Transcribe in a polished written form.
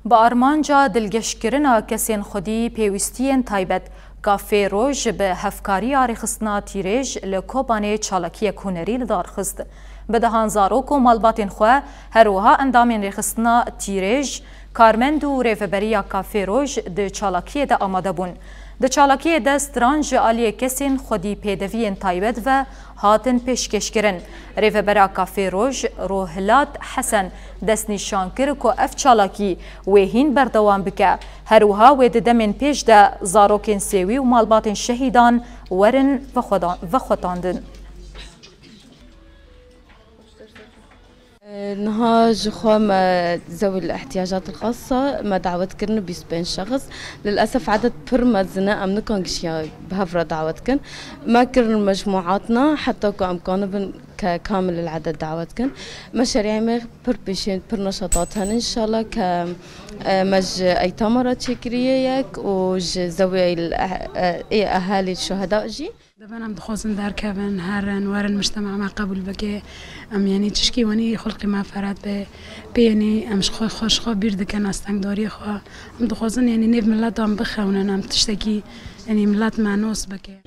با آرمانجا دلگشکرنا کسین خودی پیوستین تایبت کافه روژ به هفکاری آریخستنا تیریج لکوبانه چالاکی کونری لدارخست. به دهان زاروک و مالباتین خواه هروها اندامین ریخستنا تیریج کارمند و ریفبریا کافه روژ ده چالاکی ده آماده بون. ده چالاکی ده سترانج آلی کسین خودی پیدوین تایبت و هاتن پیشکش کرن. ریفبریا کافه روژ روحلات حسن دست نشان کرد که اف چالاکی وهین بردوام بکه. هروها و دمین پیش ده زاروکین سیوی و مالباتین شهیدان ورن و خوداندن. نهاج خوام ذوي الاحتياجات الخاصة ما دعوت كرنا بين شخص للأسف عدد برمزنا أم نكون قشيا بهفرة دعوتكن ما كرنا مجموعاتنا حتى كأمكاننا كامل العدد دعوتكن مشاريع ما بربيشين برنشاطاتها إن شاء الله كمج أي تمرة شكرية وج ذوي أهالي الشهداء جي دبنا مدخوزن دار كابن هرن ورن مجتمع ما قبل بكي ام يعني تشكي وني خلقي ما فرات بيني امش خوش خو بيرد كان استنگداري خو مدخوزن يعني نيف ملات ام بخونن ام تشتكي يعني ملات معنوس بكي